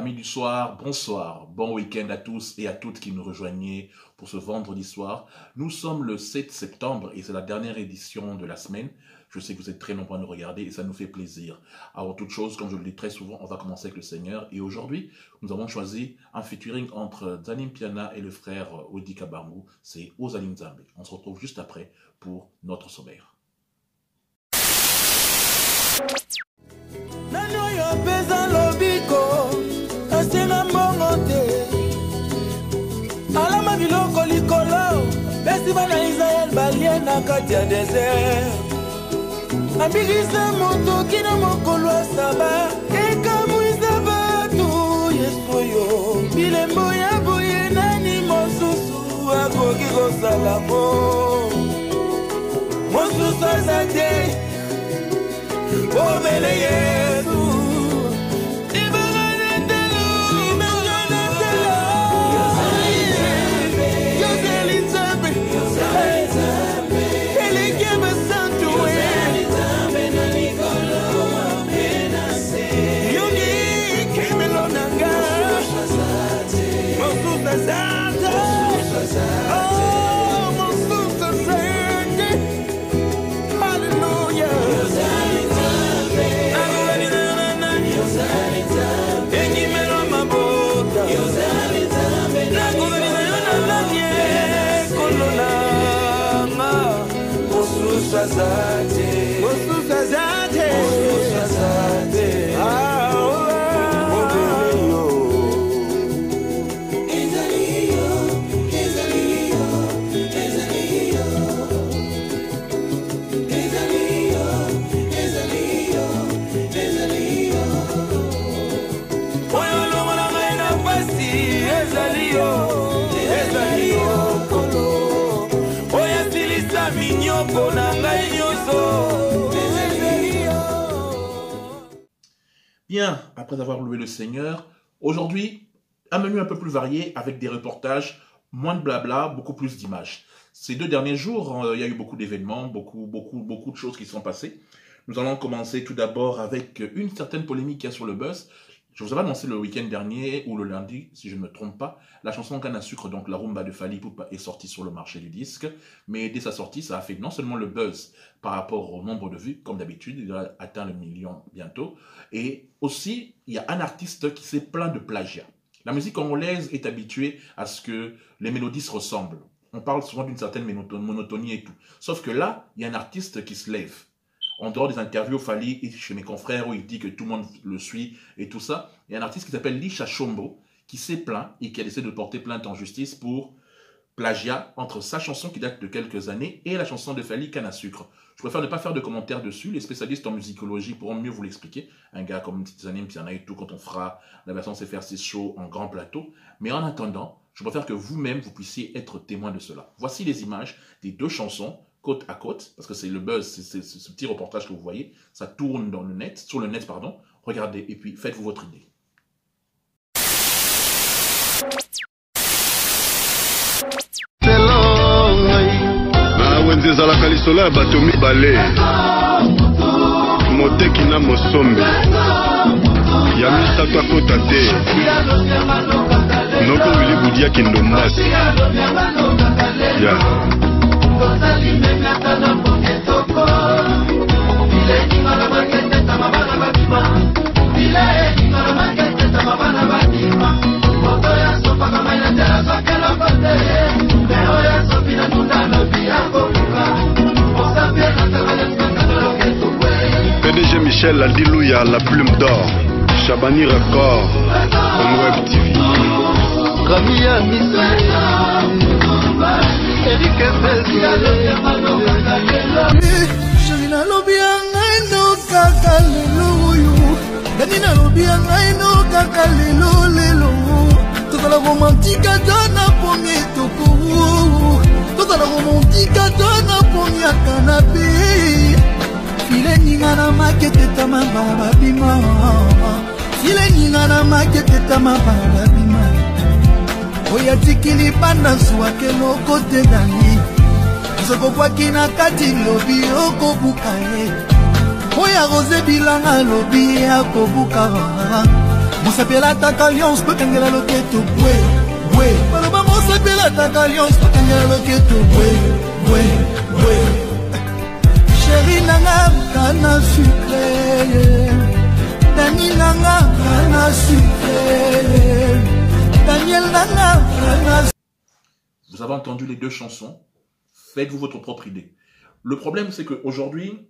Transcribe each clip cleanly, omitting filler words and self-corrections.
Amis du soir, bonsoir, bon week-end à tous et à toutes qui nous rejoignez pour ce vendredi soir. Nous sommes le 7 septembre et c'est la dernière édition de la semaine. Je sais que vous êtes très nombreux à nous regarder et ça nous fait plaisir. Avant toute chose, comme je le dis très souvent, on va commencer avec le Seigneur. Et aujourd'hui, nous avons choisi un featuring entre Zanim Piana et le frère Odi Kabangu. C'est Ozalim Zambe. On se retrouve juste après pour notre sommaire. Alama biloko likolo festival na Israël balien na kati ya désert ambigisa moto kina mokolo saba ekamwisa batu yesoyo bilembo ya boye nani mosusu akoki kosala mo mosusu azate omele Yesu Bien, après avoir loué le Seigneur, aujourd'hui, un menu un peu plus varié avec des reportages, moins de blabla, beaucoup plus d'images. Ces 2 derniers jours, il y a eu beaucoup d'événements, beaucoup de choses qui sont passées. Nous allons commencer tout d'abord avec une certaine polémique qu'il y a sur le buzz. Je vous avais annoncé le week-end dernier, ou le lundi, si je ne me trompe pas, la chanson Canne à sucre, donc la rumba de Fally Ipupa, est sortie sur le marché du disque. Mais dès sa sortie, ça a fait non seulement le buzz par rapport au nombre de vues, comme d'habitude, il a atteint le 1 million bientôt, et aussi, il y a un artiste qui s'est plaint de plagiat. La musique congolaise est habituée à ce que les mélodies se ressemblent. On parle souvent d'une certaine monotonie et tout. Sauf que là, il y a un artiste qui se lève. En dehors des interviews, Fally et chez mes confrères où il dit que tout le monde le suit et tout ça, il y a un artiste qui s'appelle Lisha Chombo qui s'est plaint et qui a décidé de porter plainte en justice pour plagiat entre sa chanson qui date de quelques années et la chanson de Fally Canne à sucre. Je préfère ne pas faire de commentaires dessus, les spécialistes en musicologie pourront mieux vous l'expliquer. Un gars comme Zanim Piana et tout quand on fera la version CFR6 Show en grand plateau. Mais en attendant, je préfère que vous-même vous puissiez être témoin de cela. Voici les images des 2 chansons côte à côte, parce que c'est le buzz, c'est ce petit reportage que vous voyez, ça tourne dans le net, sur le net, pardon. Regardez, et puis faites-vous votre idée. PDG Michel Aldilouya, la plume d'or, Chabani Record, on Web TV. Ramia Eric Shalina Lobianga no kakalelu Danina Lobianga no kakalelu Toda la romantique donna pommier toko Toda la romantique donna pommier canapé File ningana makete tamama babima File ningana makete tamama babima Oya tikili panda suake no kote dani Soko kwa kina kati lobi oko bukaye Oya rose bilanga lobi ako buka mosapelataka alliance tokangela loketo bwe bwe baloba mosapelataka alliance tokangela loketo bwe bwe bwe sheri nanga kana sucre dani nanga kana sucre Daniel nanga kana. Vous avez entendu les deux chansons, faites-vous votre propre idée. Le problème, c'est qu'aujourd'hui,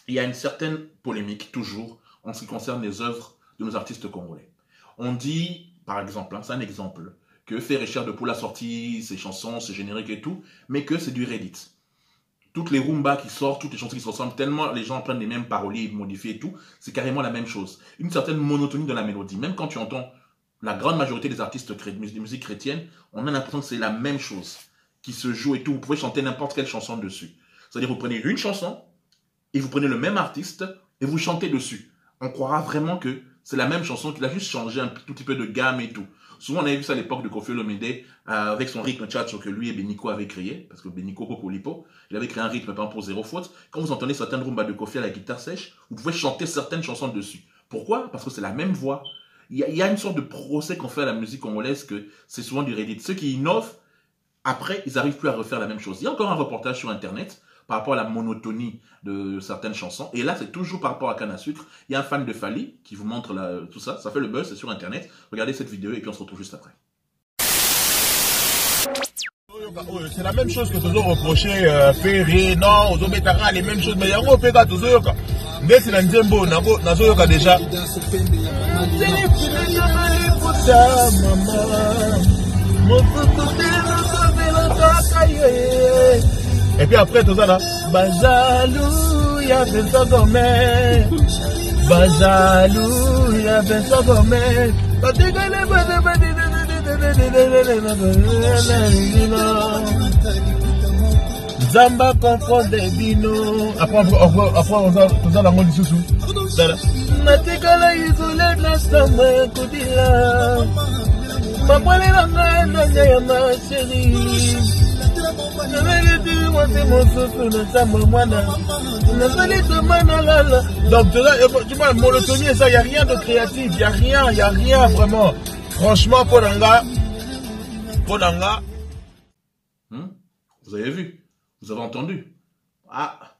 il y a une certaine polémique, toujours, en ce qui concerne les œuvres de nos artistes congolais. On dit, par exemple, c'est un exemple, que Fer et Chair de Poule a sorti ses chansons, ses génériques et tout, mais que c'est du Reddit. Toutes les rumbas qui sortent, toutes les chansons qui se ressemblent tellement, les gens prennent les mêmes paroliers, modifient et tout, c'est carrément la même chose. Une certaine monotonie de la mélodie. Même quand tu entends la grande majorité des artistes de musique chrétienne, on a l'impression que c'est la même chose qui se joue et tout. Vous pouvez chanter n'importe quelle chanson dessus. C'est-à-dire, vous prenez une chanson et vous prenez le même artiste et vous chantez dessus. On croira vraiment que c'est la même chanson qu'il a juste changé un tout petit peu de gamme et tout. Souvent, on avait vu ça à l'époque de Koffi Olomide avec son rythme tchatcho que lui et Beniko avaient créé, parce que Beniko Popolipo, il avait créé un rythme par exemple pour zéro faute. Quand vous entendez certaines rumbas de Koffi à la guitare sèche, vous pouvez chanter certaines chansons dessus. Pourquoi? Parce que c'est la même voix. Il y a une sorte de procès qu'on fait à la musique congolaise que c'est souvent du Reddit. Ceux qui innovent, après, ils n'arrivent plus à refaire la même chose. Il y a encore un reportage sur Internet par rapport à la monotonie de certaines chansons. Et là, c'est toujours par rapport à Canne à Sucre. Il y a un fan de Fally qui vous montre tout ça. Ça fait le buzz, c'est sur Internet. Regardez cette vidéo et puis on se retrouve juste après. C'est la même chose que toujours reproché Ferré, non, aux Ometara, les mêmes choses. Mais il y a un peu de Tozoyoka. Mais c'est un Nzembo, Nazoyoka déjà. Et puis après tout ça là, Bajalou, y'a Vincent Gourmet. Bajalou, y'a Vincent Gourmet. Zamba confond des binos. Après on a la mode sous. Natikala isolé de la samba kodila. Mapale la ngana ya ma chérie. Donc tu vois, monotonie, ça, il n'y a rien de créatif, il n'y a rien vraiment. Franchement, Podanga. Vous avez vu, vous avez entendu. Ah,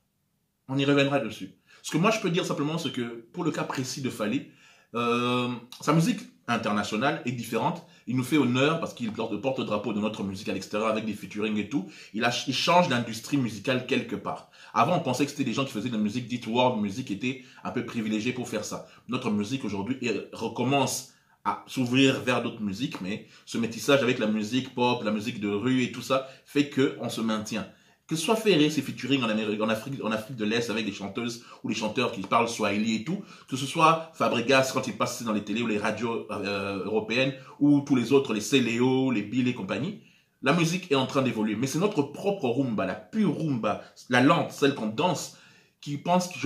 on y reviendra dessus. Ce que moi je peux dire simplement, c'est que pour le cas précis de Fally, sa musique internationale est différente. Il nous fait honneur parce qu'il porte le drapeau de notre musique à l'extérieur avec des featuring et tout. Il change l'industrie musicale quelque part. Avant, on pensait que c'était des gens qui faisaient de la musique dite world music, qui étaient un peu privilégiés pour faire ça. Notre musique aujourd'hui recommence à s'ouvrir vers d'autres musiques, mais ce métissage avec la musique pop, la musique de rue et tout ça fait qu'on se maintient. Que ce soit Ferré, ses featuring en Afrique de l'Est avec des chanteuses ou des chanteurs qui parlent swahili et tout, que ce soit Fabregas quand il passe dans les télés ou les radios européennes, ou tous les autres, les Céléo, les Bill et compagnie, la musique est en train d'évoluer. Mais c'est notre propre rumba, la pure rumba, la lente, celle qu'on danse, je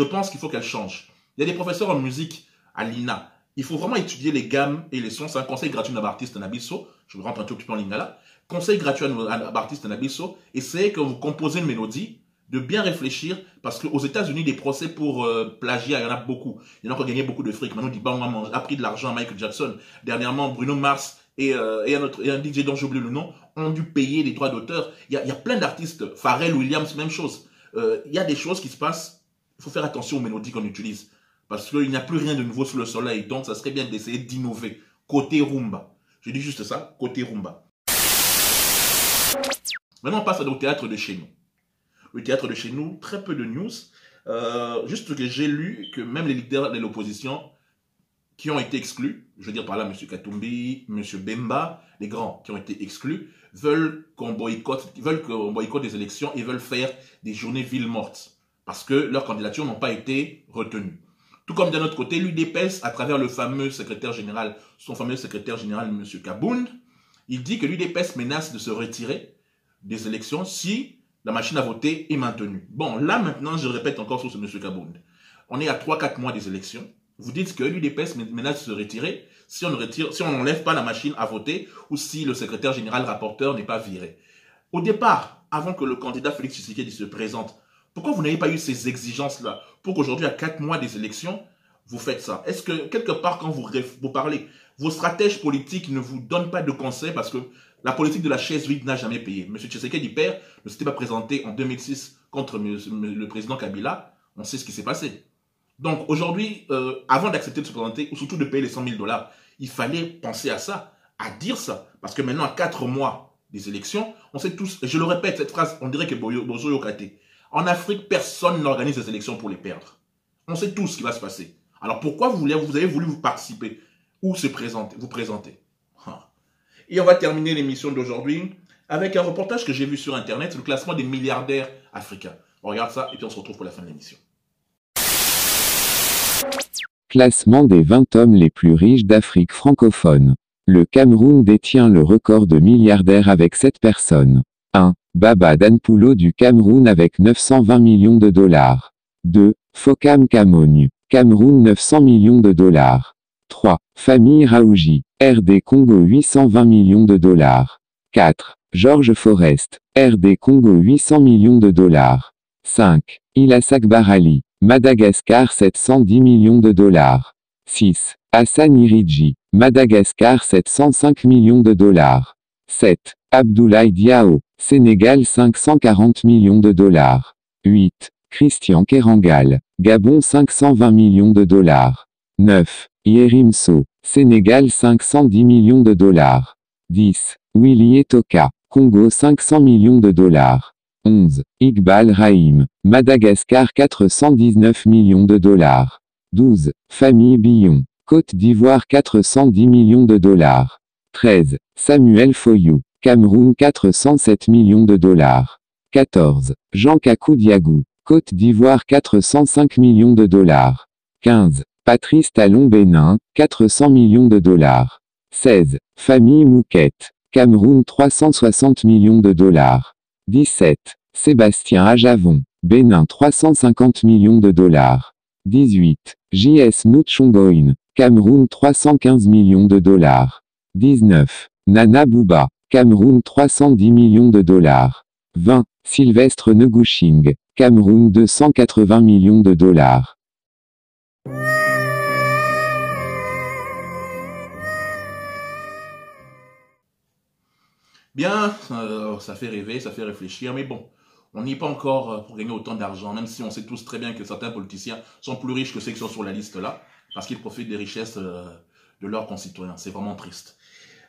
pense qu'il faut qu'elle change. Il y a des professeurs en musique à l'INA. Il faut vraiment étudier les gammes et les sons. C'est un conseil gratuit à Baptiste Nabisso. Je rentre un tout petit peu en lingala. Conseil gratuit à Baptiste Nabisso. Essayez que vous composez une mélodie, de bien réfléchir, parce qu'aux États-Unis, des procès pour plagiat, il y en a beaucoup. Il y en a qui ont gagné beaucoup de fric. Maintenant, on a pris de l'argent à Michael Jackson. Dernièrement, Bruno Mars et un DJ dont j'oublie le nom ont dû payer les droits d'auteur. Il y a plein d'artistes. Pharrell Williams, même chose. Il y a des choses qui se passent. Il faut faire attention aux mélodies qu'on utilise. Parce qu'il n'y a plus rien de nouveau sous le soleil. Donc, ça serait bien d'essayer d'innover. Côté rumba. Je dis juste ça, côté rumba. Maintenant, on passe au théâtre de chez nous. Le théâtre de chez nous, très peu de news. Juste que j'ai lu que même les leaders de l'opposition qui ont été exclus, je veux dire par là M. Katumbi, M. Bemba, les grands qui ont été exclus, veulent qu'on boycotte des élections et veulent faire des journées villes mortes. Parce que leurs candidatures n'ont pas été retenues. Tout comme d'un autre côté, l'UDPS, à travers le fameux secrétaire général, son fameux secrétaire général, M. Kabound, il dit que l'UDPS menace de se retirer des élections si la machine à voter est maintenue. Bon, là maintenant, je répète encore sur ce M. Kabound. On est à 3-4 mois des élections. Vous dites que l'UDPS menace de se retirer si on n'enlève pas la machine à voter ou si le secrétaire général rapporteur n'est pas viré. Au départ, avant que le candidat Félix Tshisekedi se présente, pourquoi vous n'avez pas eu ces exigences-là pour qu'aujourd'hui, à 4 mois des élections, vous faites ça? Est-ce que, quelque part, quand vous parlez, vos stratèges politiques ne vous donnent pas de conseils parce que la politique de la chaise vide n'a jamais payé? M. Tshisekedi père ne s'était pas présenté en 2006 contre le président Kabila. On sait ce qui s'est passé. Donc aujourd'hui, avant d'accepter de se présenter, ou surtout de payer les 100 000 $, il fallait penser à ça, à dire ça. Parce que maintenant, à 4 mois des élections, on sait tous, et je le répète, cette phrase, on dirait que Bozo Yokate. En Afrique, personne n'organise des élections pour les perdre. On sait tous ce qui va se passer. Alors pourquoi vous avez voulu vous participer ou vous présenter? Et on va terminer l'émission d'aujourd'hui avec un reportage que j'ai vu sur Internet, le classement des milliardaires africains. On regarde ça et puis on se retrouve pour la fin de l'émission. Classement des 20 hommes les plus riches d'Afrique francophone. Le Cameroun détient le record de milliardaires avec 7 personnes. 1. Baba Danpulo du Cameroun avec 920 millions de $. 2. Fokam Kamogne, Cameroun 900 millions de $. 3. Famille Raouji, RD Congo 820 millions de $. 4. George Forest, RD Congo 800 millions de $. 5. Ilasak Barali, Madagascar 710 millions de $. 6. Hassan Iriji, Madagascar 705 millions de $. 7. Abdoulaye Diao, Sénégal 540 millions de $. 8. Christian Kerangal, Gabon 520 millions de $. 9. Yerim So, Sénégal 510 millions de $. 10. Willy Etoka, Congo 500 millions de $. 11. Iqbal Rahim, Madagascar 419 millions de $. 12. Famille Billon, Côte d'Ivoire 410 millions de $. 13. Samuel Foyou, Cameroun 407 millions de $. 14. Jean Kakou Diagou, Côte d'Ivoire 405 millions de $. 15. Patrice Talon Bénin, 400 millions de $. 16. Famille Mouquette, Cameroun 360 millions de $. 17. Sébastien Ajavon, Bénin 350 millions de $. 18. J.S. Noutchomboin, Cameroun 315 millions de $. 19. Nana Bouba, Cameroun 310 millions de $. 20. Sylvestre Negushing, Cameroun 280 millions de $. Bien, ça fait rêver, ça fait réfléchir, mais bon, on n'y est pas encore pour gagner autant d'argent, même si on sait tous très bien que certains politiciens sont plus riches que ceux qui sont sur la liste là, parce qu'ils profitent des richesses de leurs concitoyens. C'est vraiment triste.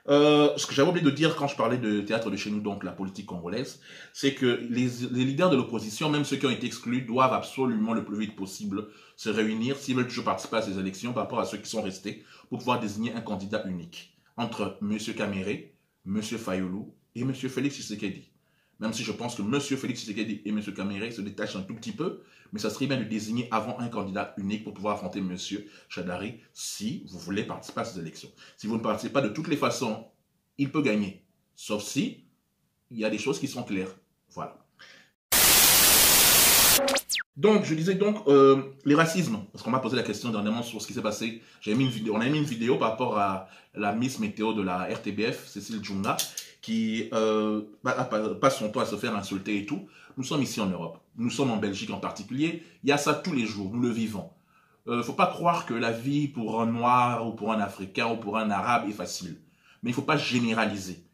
Ce que j'avais oublié de dire quand je parlais de théâtre de chez nous, donc la politique congolaise, c'est que les leaders de l'opposition, même ceux qui ont été exclus, doivent absolument le plus vite possible se réunir s'ils veulent toujours participer à ces élections par rapport à ceux qui sont restés pour pouvoir désigner un candidat unique entre M. Kamere, M. Fayoulou et M. Félix Tshisekedi. Même si je pense que M. Félix Tshisekedi et M. Kamere se détachent un tout petit peu, mais ça serait bien de désigner avant un candidat unique pour pouvoir affronter M. Chadari si vous voulez participer à ces élections. Si vous ne participez pas de toutes les façons, il peut gagner. Sauf si il y a des choses qui sont claires. Voilà. Donc, je disais donc, les racismes, parce qu'on m'a posé la question dernièrement sur ce qui s'est passé. On a mis une vidéo par rapport à la Miss Météo de la RTBF, Cécile Djounga, qui passe son temps à se faire insulter et tout. Nous sommes ici en Europe, nous sommes en Belgique en particulier, il y a ça tous les jours, nous le vivons. Faut pas croire que la vie pour un Noir ou pour un Africain ou pour un Arabe est facile. Mais il faut pas généraliser.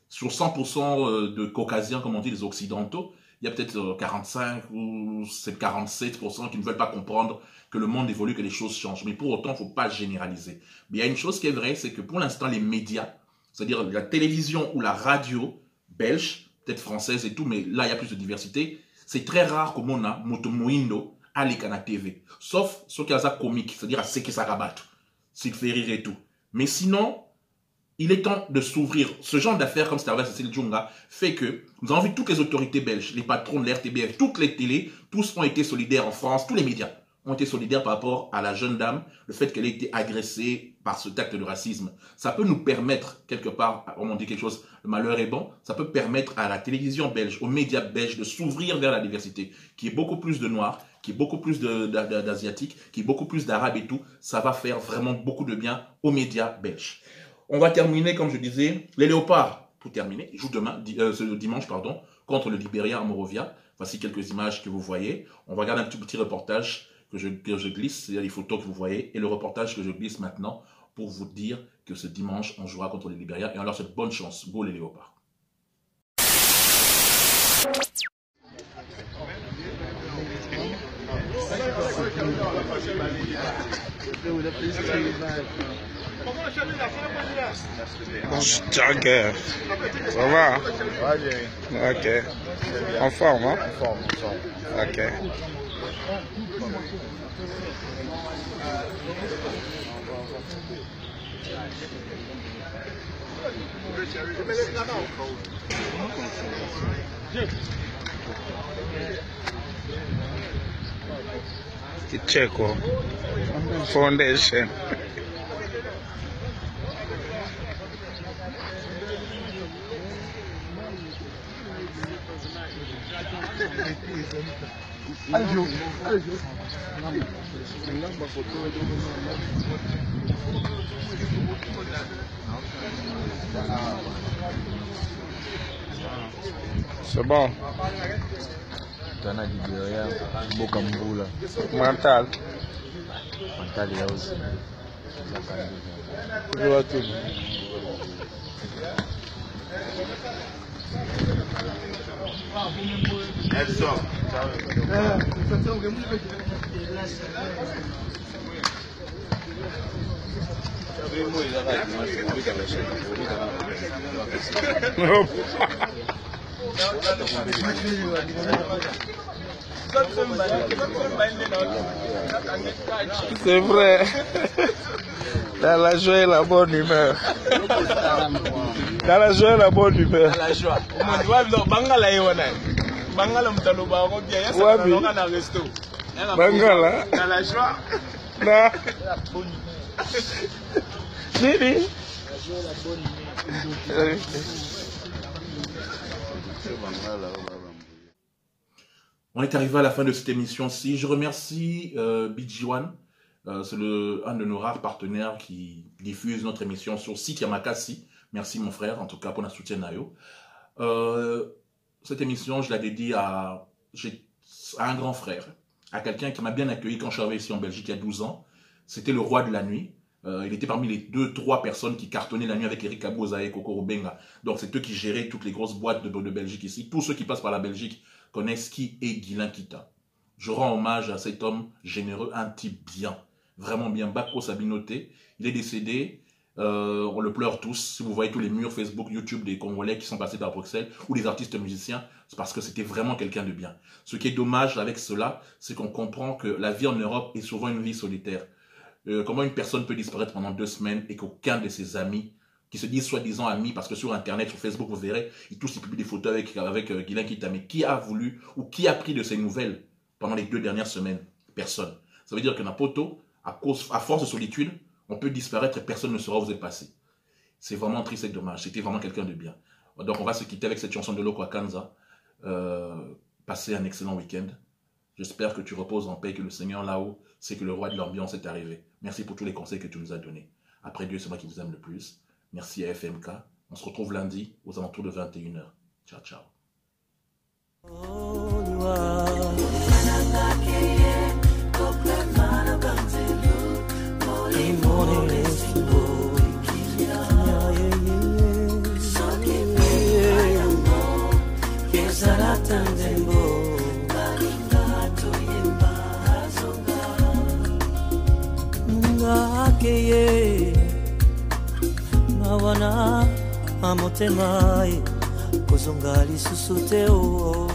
Sur 100% de Caucasiens, comme on dit les Occidentaux, il y a peut-être 45 ou 47% qui ne veulent pas comprendre que le monde évolue, que les choses changent. Mais pour autant, il ne faut pas généraliser. Mais il y a une chose qui est vraie, c'est que pour l'instant, les médias, c'est-à-dire la télévision ou la radio belge, peut-être française et tout, mais là, il y a plus de diversité, c'est très rare que mon a motomoindo à l'Ekana TV. Sauf ceux qui ont ça comique, c'est-à-dire à ceux qui s'arabattent, s'ils fait rire et tout. Mais sinon, il est temps de s'ouvrir. Ce genre d'affaires, comme c'est arrivé à Cécile Djounga, fait que nous avons vu toutes les autorités belges, les patrons de l'RTBF, toutes les télés, tous ont été solidaires en France, tous les médias ont été solidaires par rapport à la jeune dame, le fait qu'elle ait été agressée par ce acte de racisme. Ça peut nous permettre, quelque part, on dit quelque chose, le malheur est bon, ça peut permettre à la télévision belge, aux médias belges de s'ouvrir vers la diversité, qui est beaucoup plus de noirs, qui est beaucoup plus d'asiatiques, qui est beaucoup plus d'arabes et tout. Ça va faire vraiment beaucoup de bien aux médias belges. On va terminer, comme je disais, les Léopards, pour terminer, jouent ce dimanche, contre le Libéria à Monrovia. Voici quelques images que vous voyez. On va regarder un petit reportage que je glisse, c'est-à-dire les photos que vous voyez, et le reportage que je glisse maintenant pour vous dire que ce dimanche, on jouera contre les Libériens et on leur souhaite bonne chance. Go les Léopards. Jagger, ça va? Ok. En forme, hein? En forme. Ok. Icheko Foundation. C'est bon. Mental. C'est vrai. Dans la joie et la bonne humeur. Dans la joie et la bonne humeur. Dans la joie. Bangala. Dans la joie. Non. Nini. On est arrivé à la fin de cette émission-ci. Je remercie BG1. C'est un de nos rares partenaires qui diffuse notre émission sur site Yamakasi. Merci mon frère, en tout cas pour notre soutien Nayo. Cette émission, je la dédie à un grand frère, à quelqu'un qui m'a bien accueilli quand je suis arrivé ici en Belgique il y a 12 ans. C'était le roi de la nuit. Il était parmi les 2-3 personnes qui cartonnaient la nuit avec Eric Kabouza et Coco Rubenga. Donc c'est eux qui géraient toutes les grosses boîtes de Belgique ici. Tous ceux qui passent par la Belgique connaissent qui est Guilain Kita. Je rends hommage à cet homme généreux, un type bien, vraiment bien. Bako Sabinoté, il est décédé, on le pleure tous. Si vous voyez tous les murs Facebook, YouTube des Congolais qui sont passés par Bruxelles ou des artistes musiciens, c'est parce que c'était vraiment quelqu'un de bien. Ce qui est dommage avec cela, c'est qu'on comprend que la vie en Europe est souvent une vie solitaire. Comment une personne peut disparaître pendant 2 semaines et qu'aucun de ses amis, qui se disent soi-disant amis, parce que sur Internet, sur Facebook, vous verrez, ils publient des photos avec Guilain Kita. Mais qui a voulu ou qui a pris de ses nouvelles pendant les 2 dernières semaines? Personne. Ça veut dire que Napoto, à force de solitude, on peut disparaître et personne ne saura où vous êtes passé. C'est vraiment triste et dommage. C'était vraiment quelqu'un de bien. Donc on va se quitter avec cette chanson de Loko Akanza. Passez un excellent week-end. J'espère que tu reposes en paix, que le Seigneur là-haut sait que le roi de l'ambiance est arrivé. Merci pour tous les conseils que tu nous as donnés. Après Dieu, c'est moi qui vous aime le plus. Merci à FMK. On se retrouve lundi aux alentours de 21h. Ciao, ciao. Mawana amotema kozonga lisusu te o